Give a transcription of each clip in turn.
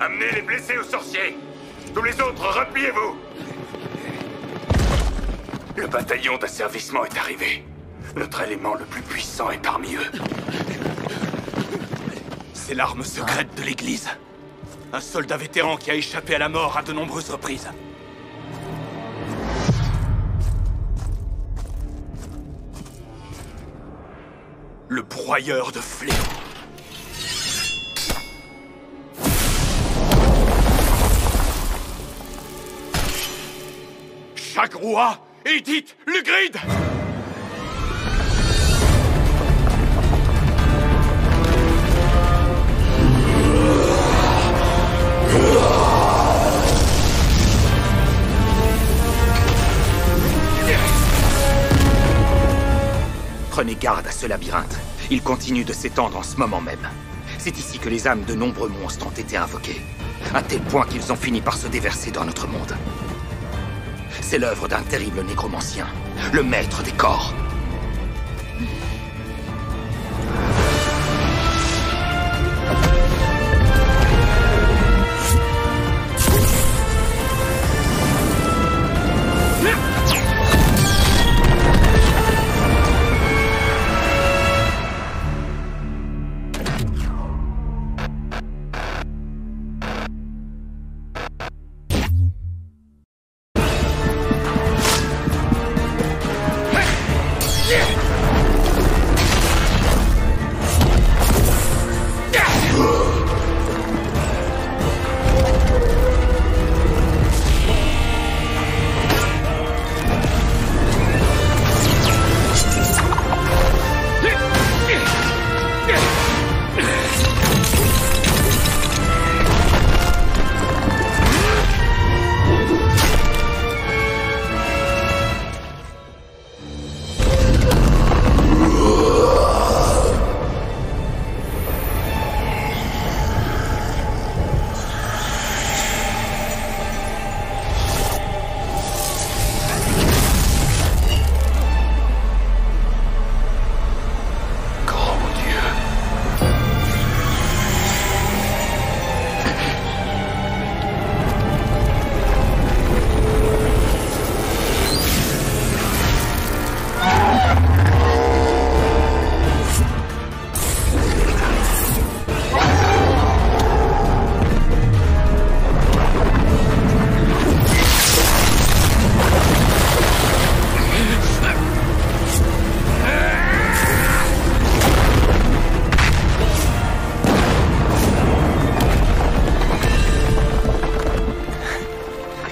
Amenez les blessés aux sorciers. Tous les autres, repliez-vous. Le bataillon d'asservissement est arrivé. Notre élément le plus puissant est parmi eux. C'est l'arme secrète de l'Église. Un soldat vétéran qui a échappé à la mort à de nombreuses reprises. Le broyeur de fléaux. Chagroua, Edith, Lugrid! Prenez garde à ce labyrinthe. Il continue de s'étendre en ce moment même. C'est ici que les âmes de nombreux monstres ont été invoquées, à tel point qu'ils ont fini par se déverser dans notre monde. C'est l'œuvre d'un terrible nécromancien, le maître des corps.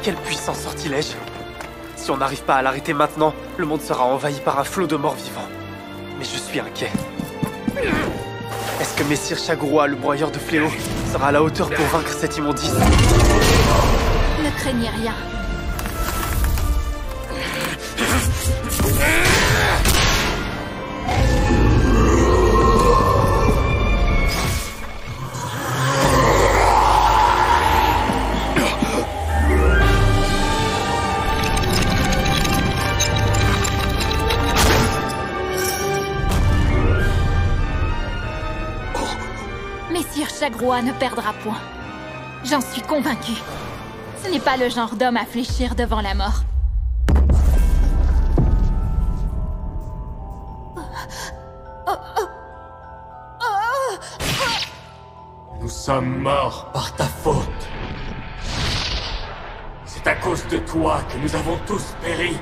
Quel puissant sortilège! Si on n'arrive pas à l'arrêter maintenant, le monde sera envahi par un flot de morts vivants. Mais je suis inquiet. Est-ce que Messire Chagroua, le broyeur de fléaux, sera à la hauteur pour vaincre cette immondice? Ne craignez rien. Messire Chagroua ne perdra point. J'en suis convaincue. Ce n'est pas le genre d'homme à fléchir devant la mort. Nous sommes morts par ta faute. C'est à cause de toi que nous avons tous péri.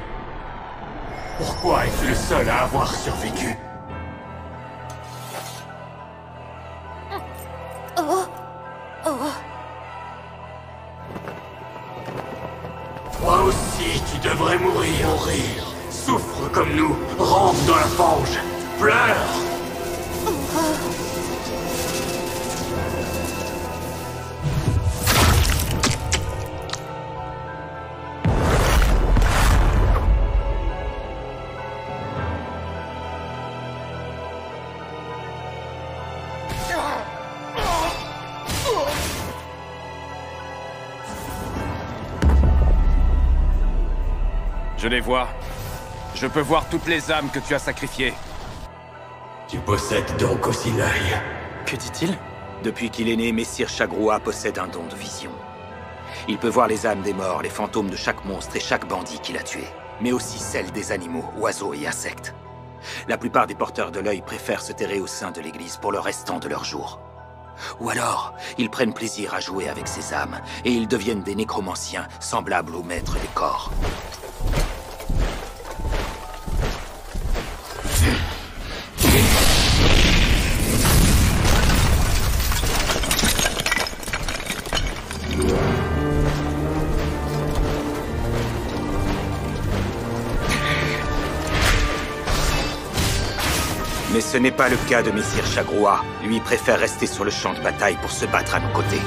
Pourquoi es-tu le seul à avoir survécu? Toi aussi, tu devrais mourir. Souffre comme nous, rampe dans la fange, pleure. Je les vois. Je peux voir toutes les âmes que tu as sacrifiées. Tu possèdes donc aussi l'œil. Que dit-il? Depuis qu'il est né, Messire Chagroa possède un don de vision. Il peut voir les âmes des morts, les fantômes de chaque monstre et chaque bandit qu'il a tué, mais aussi celles des animaux, oiseaux et insectes. La plupart des porteurs de l'œil préfèrent se terrer au sein de l'église pour le restant de leur jour. Ou alors, ils prennent plaisir à jouer avec ces âmes, et ils deviennent des nécromanciens semblables aux maîtres des corps. Mais ce n'est pas le cas de Messire Chagroa. Lui préfère rester sur le champ de bataille pour se battre à nos côtés.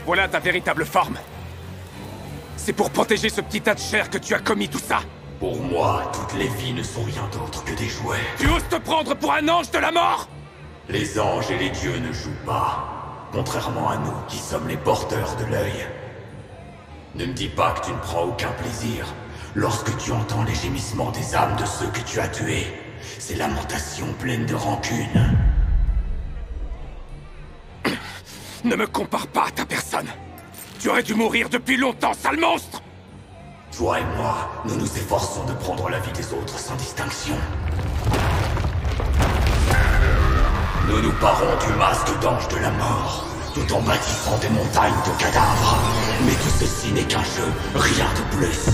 Voilà ta véritable forme. C'est pour protéger ce petit tas de chair que tu as commis tout ça. Pour moi, toutes les vies ne sont rien d'autre que des jouets. Tu oses te prendre pour un ange de la mort? Les anges et les dieux ne jouent pas, contrairement à nous qui sommes les porteurs de l'œil. Ne me dis pas que tu ne prends aucun plaisir lorsque tu entends les gémissements des âmes de ceux que tu as tués. Ces lamentations pleines de rancune. Ne me compare pas à ta personne. Tu aurais dû mourir depuis longtemps, sale monstre! Toi et moi, nous nous efforçons de prendre la vie des autres sans distinction. Nous nous parons du masque d'ange de la mort, tout en bâtissant des montagnes de cadavres. Mais tout ceci n'est qu'un jeu, rien de plus.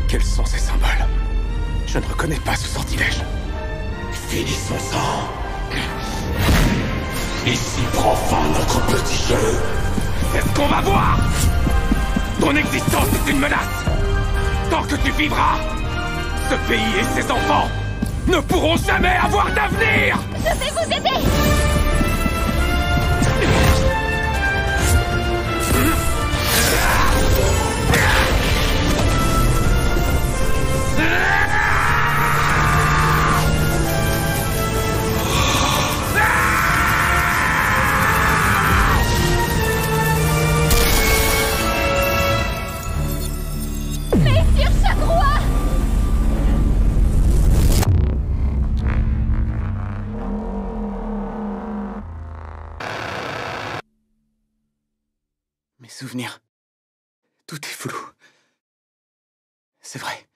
Quels sont ces symboles? Je ne reconnais pas ce sortilège. Finissons-en. Ici prend fin notre petit jeu. C'est ce qu'on va voir! Ton existence est une menace! Tant que tu vivras, ce pays et ses enfants ne pourront jamais avoir d'avenir! Je vais vous aider! Messire Chagroa! Mes souvenirs. Tout est flou. C'est vrai.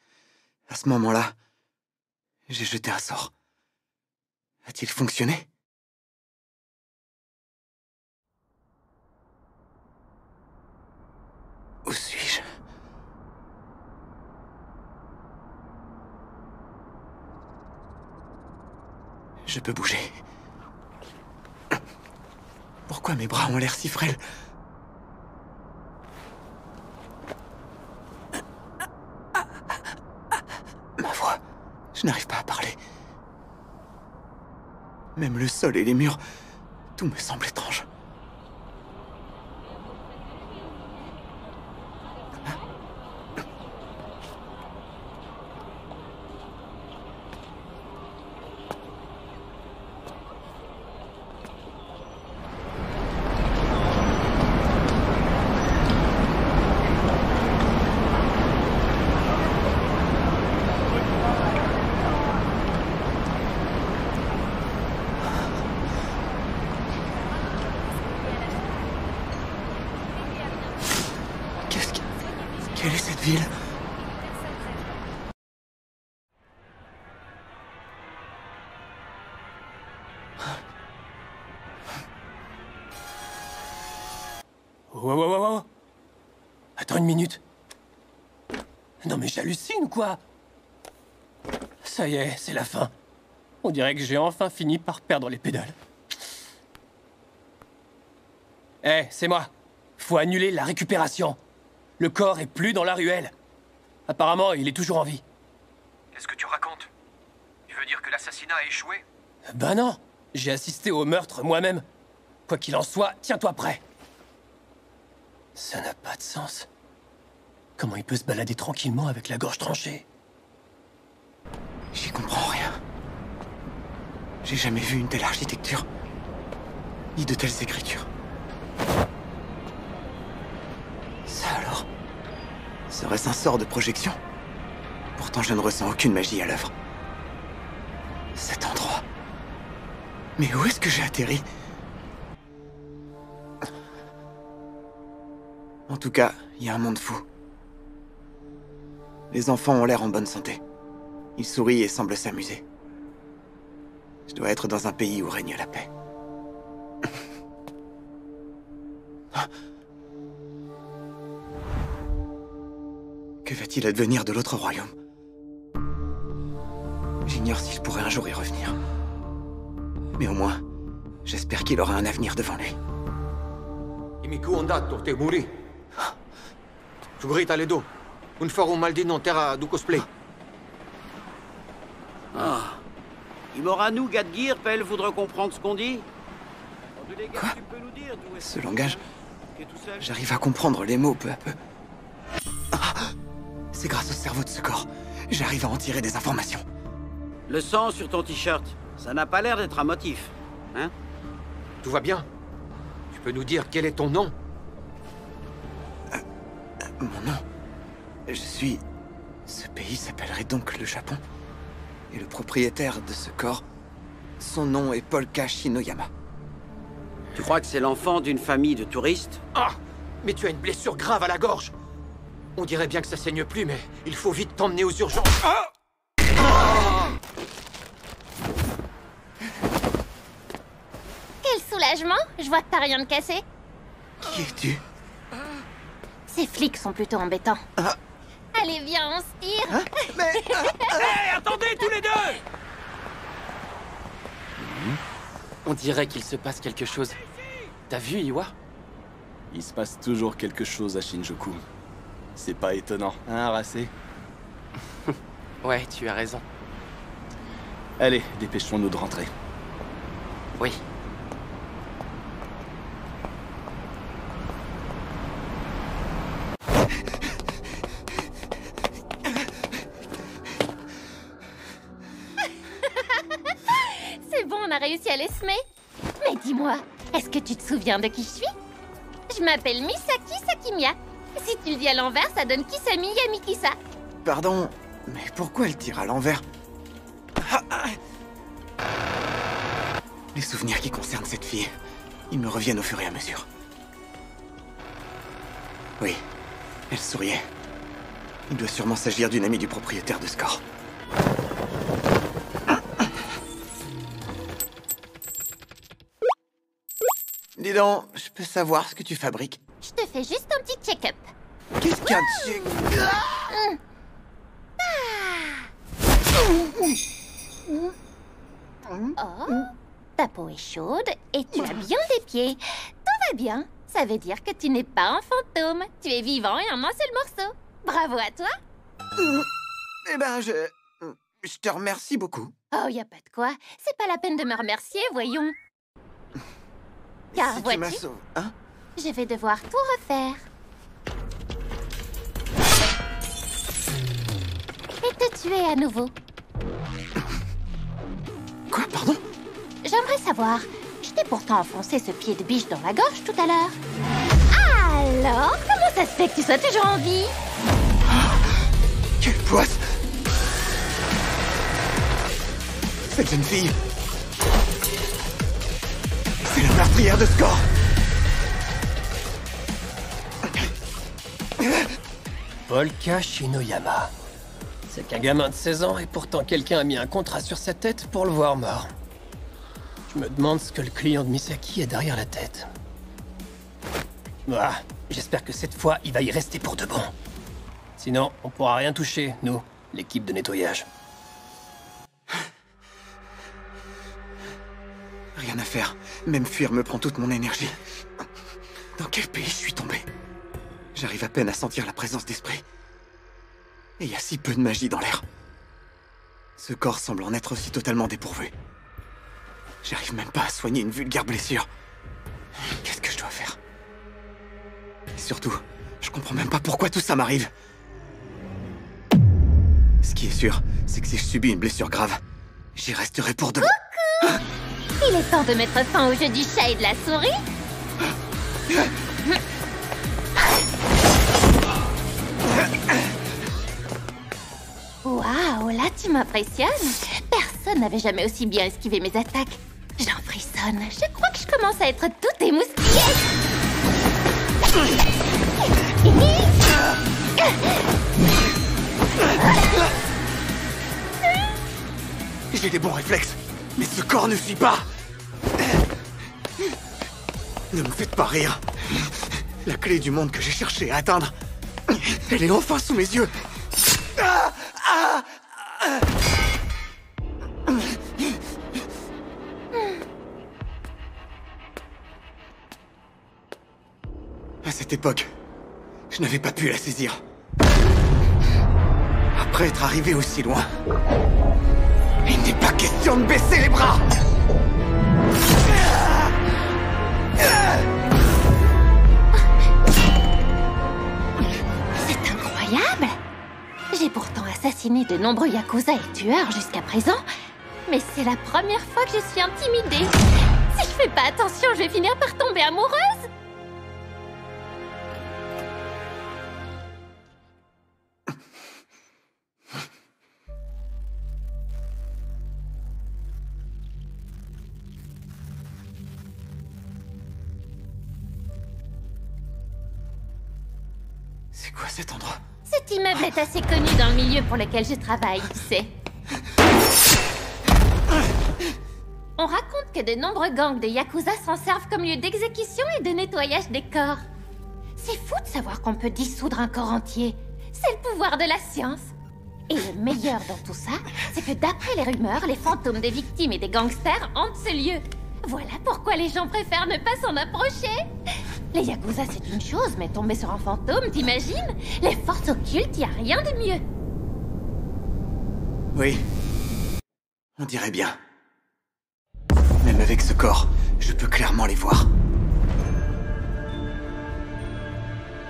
À ce moment-là, j'ai jeté un sort. A-t-il fonctionné? Où suis-je? Je peux bouger. Pourquoi mes bras ont l'air si frêles? Ma voix, je n'arrive pas à parler. Même le sol et les murs, tout me semble étrange. Quelle est cette ville? Wow. Attends une minute. Non mais j'hallucine ou quoi? Ça y est, c'est la fin. On dirait que j'ai enfin fini par perdre les pédales. Eh, c'est moi. Faut annuler la récupération. Le corps est plus dans la ruelle. Apparemment, il est toujours en vie. Qu'est-ce que tu racontes? Tu veux dire que l'assassinat a échoué? Ben non, j'ai assisté au meurtre moi-même. Quoi qu'il en soit, tiens-toi prêt. Ça n'a pas de sens. Comment il peut se balader tranquillement avec la gorge tranchée? J'y comprends rien. J'ai jamais vu une telle architecture. Ni de telles écritures. Ça alors? Serait-ce un sort de projection? Pourtant je ne ressens aucune magie à l'œuvre. Cet endroit... Mais où est-ce que j'ai atterri? En tout cas, il y a un monde fou. Les enfants ont l'air en bonne santé. Ils sourient et semblent s'amuser. Je dois être dans un pays où règne la paix. Que va-t-il advenir de l'autre royaume? J'ignore si je pourrai un jour y revenir. Mais au moins, j'espère qu'il aura un avenir devant lui. Imiku andato, te muri. Sugrita le do. Un forum maldino terra du cosplay. Imoranu, Gadgir, Pell voudra comprendre ce qu'on dit. Quoi? Ce langage, j'arrive à comprendre les mots peu à peu. Ah, c'est grâce au cerveau de ce corps. J'arrive à en tirer des informations. Le sang sur ton t-shirt, ça n'a pas l'air d'être un motif, hein? Tout va bien? Tu peux nous dire quel est ton nom? Mon nom? Je suis... Ce pays s'appellerait donc le Japon. Et le propriétaire de ce corps, son nom est Polka Shinoyama. Tu crois que c'est l'enfant d'une famille de touristes? Ah! Mais tu as une blessure grave à la gorge! On dirait bien que ça saigne plus, mais il faut vite t'emmener aux urgences. Ah! Quel soulagement! Je vois que t'as rien de cassé. Qui es-tu? Ces flics sont plutôt embêtants. Ah. Allez, viens, on se tire. Hein? Mais... Hé, attendez tous les deux! On dirait qu'il se passe quelque chose. T'as vu, Iwa? Il se passe toujours quelque chose à Shinjuku. C'est pas étonnant, hein, Racé? Ouais, tu as raison. Allez, dépêchons-nous de rentrer. Oui. C'est bon, on a réussi à les semer. Mais dis-moi, est-ce que tu te souviens de qui je suis? Je m'appelle Misaki Sakimiya. Si tu le dis à l'envers, ça donne Kisami Yamikisa. Pardon, mais pourquoi elle tire à l'envers? Les souvenirs qui concernent cette fille, ils me reviennent au fur et à mesure. Oui, elle souriait. Il doit sûrement s'agir d'une amie du propriétaire de ce corps. Dis donc, je peux savoir ce que tu fabriques? Je te fais juste un petit check-up. Qu'est-ce qu'il y a dessus? Oh, ta peau est chaude et tu as bien des pieds. Tout va bien. Ça veut dire que tu n'es pas un fantôme. Tu es vivant et en un seul morceau. Bravo à toi. Eh ben, je te remercie beaucoup. Oh, y a pas de quoi. C'est pas la peine de me remercier, voyons. Car Si tu m'as vois-tu, sauvé, hein? je vais devoir tout refaire. Et te tuer à nouveau. Quoi, pardon? J'aimerais savoir, je t'ai pourtant enfoncé ce pied de biche dans la gorge tout à l'heure. Alors, comment ça se fait que tu sois toujours en vie? Quelle poisse! Cette jeune fille... C'est la meurtrière de ce corps! Polka Shinoyama. C'est qu'un gamin de 16 ans et pourtant quelqu'un a mis un contrat sur sa tête pour le voir mort. Je me demande ce que le client de Misaki a derrière la tête. Ah, j'espère que cette fois, il va y rester pour de bon. Sinon, on pourra rien toucher, nous, l'équipe de nettoyage. Rien à faire. Même fuir me prend toute mon énergie. Dans quel pays je suis tombé? J'arrive à peine à sentir la présence d'esprit. Et il y a si peu de magie dans l'air. Ce corps semble en être aussi totalement dépourvu. J'arrive même pas à soigner une vulgaire blessure. Qu'est-ce que je dois faire? Et surtout, je Je comprends même pas pourquoi tout ça m'arrive. Ce qui est sûr, c'est que si je subis une blessure grave, j'y resterai pour de bon. Coucou! Il est temps de mettre fin au jeu du chat et de la souris. Waouh, là tu m'impressionnes. Personne n'avait jamais aussi bien esquivé mes attaques. J'en frissonne. Je crois que je commence à être toute émoustillée. J'ai des bons réflexes, mais ce corps ne suit pas. Ne me faites pas rire. La clé du monde que j'ai cherché à atteindre, elle est enfin sous mes yeux. À cette époque, je n'avais pas pu la saisir. Après être arrivé aussi loin, il n'est pas question de baisser les bras. C'est incroyable. J'ai pourtant assassiné de nombreux yakuza et tueurs jusqu'à présent, mais c'est la première fois que je suis intimidée. Si je fais pas attention, je vais finir par tomber amoureuse. C'est quoi cet endroit? Cet immeuble est assez connu dans le milieu pour lequel je travaille, tu sais. On raconte que de nombreux gangs de yakuza s'en servent comme lieu d'exécution et de nettoyage des corps. C'est fou de savoir qu'on peut dissoudre un corps entier. C'est le pouvoir de la science. Et le meilleur dans tout ça, c'est que d'après les rumeurs, les fantômes des victimes et des gangsters hantent ce lieu. Voilà pourquoi les gens préfèrent ne pas s'en approcher. Les yakuza, c'est une chose, mais tomber sur un fantôme, t'imagines? Les forces occultes, y a rien de mieux. Oui, on dirait bien. Même avec ce corps, je peux clairement les voir.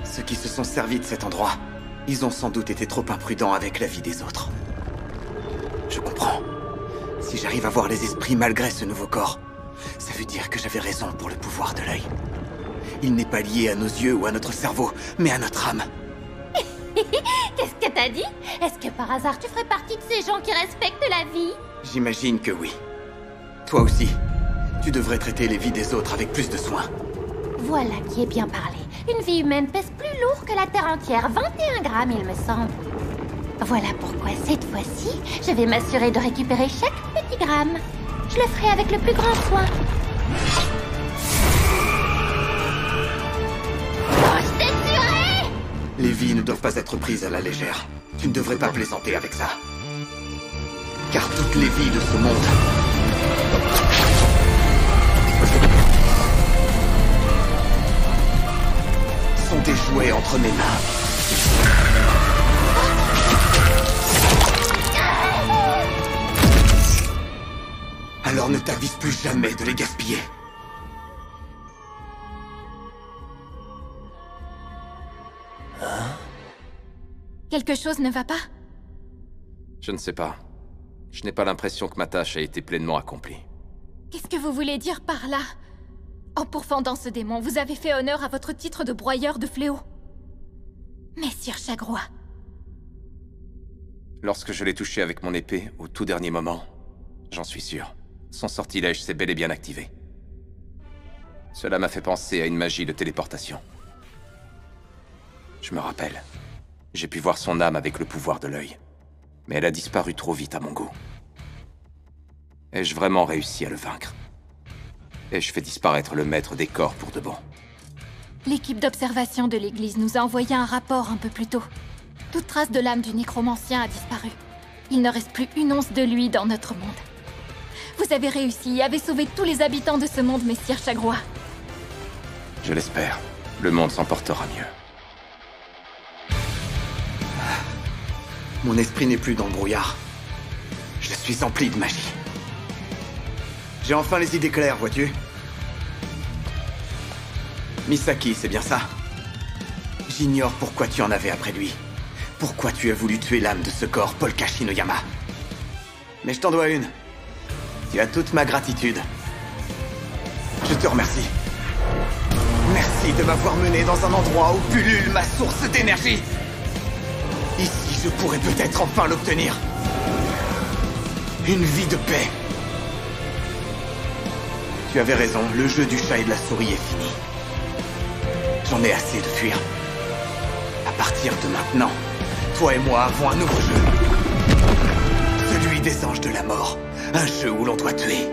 Ceux qui se sont servis de cet endroit, ils ont sans doute été trop imprudents avec la vie des autres. Je comprends. Si j'arrive à voir les esprits malgré ce nouveau corps, ça veut dire que j'avais raison pour le pouvoir de l'œil. Il n'est pas lié à nos yeux ou à notre cerveau, mais à notre âme. Qu'est-ce que t'as dit? Est-ce que par hasard tu ferais partie de ces gens qui respectent la vie? J'imagine que oui. Toi aussi, tu devrais traiter les vies des autres avec plus de soin. Voilà qui est bien parlé. Une vie humaine pèse plus lourd que la Terre entière, 21 grammes il me semble. Voilà pourquoi cette fois-ci, je vais m'assurer de récupérer chaque petit gramme. Je le ferai avec le plus grand soin. Oh, je t'ai juré! Les vies ne doivent pas être prises à la légère. Tu ne devrais pas plaisanter avec ça. Car toutes les vies de ce monde sont des jouets entre mes mains. Alors ne t'avise plus jamais de les gaspiller. Quelque chose ne va pas? Je ne sais pas. Je n'ai pas l'impression que ma tâche a été pleinement accomplie. Qu'est-ce que vous voulez dire par là? En pourfendant ce démon, vous avez fait honneur à votre titre de broyeur de fléaux. Messire Chagrois. Lorsque je l'ai touché avec mon épée, au tout dernier moment, j'en suis sûr, son sortilège s'est bel et bien activé. Cela m'a fait penser à une magie de téléportation. Je me rappelle, j'ai pu voir son âme avec le pouvoir de l'œil. Mais elle a disparu trop vite à mon goût. Ai-je vraiment réussi à le vaincre? Ai-je fait disparaître le maître des corps pour de bon? L'équipe d'observation de l'église nous a envoyé un rapport un peu plus tôt. Toute trace de l'âme du nécromancien a disparu. Il ne reste plus une once de lui dans notre monde. Vous avez réussi et avez sauvé tous les habitants de ce monde, Messire Chagrois. Je l'espère. Le monde s'en portera mieux. Mon esprit n'est plus dans le brouillard. Je suis empli de magie. J'ai enfin les idées claires, vois-tu? Misaki, c'est bien ça? J'ignore pourquoi tu en avais après lui. Pourquoi tu as voulu tuer l'âme de ce corps, Polka Shinoyama. Mais je t'en dois une. Tu as toute ma gratitude. Je te remercie. Merci de m'avoir mené dans un endroit où pullule ma source d'énergie. Ici, je pourrais peut-être enfin l'obtenir. Une vie de paix. Tu avais raison, le jeu du chat et de la souris est fini. J'en ai assez de fuir. À partir de maintenant, toi et moi avons un nouveau jeu. Celui des anges de la mort. Un jeu où l'on doit tuer.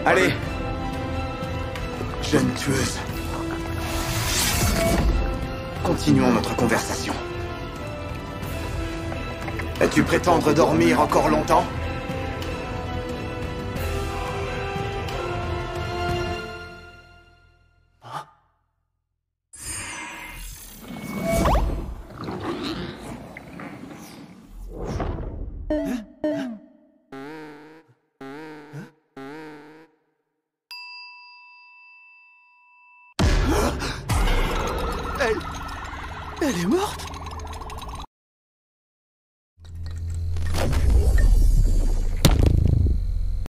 Allez, jeune tueuse. Continuons notre conversation. Vas-tu prétendre dormir encore longtemps ? Elle est morte ?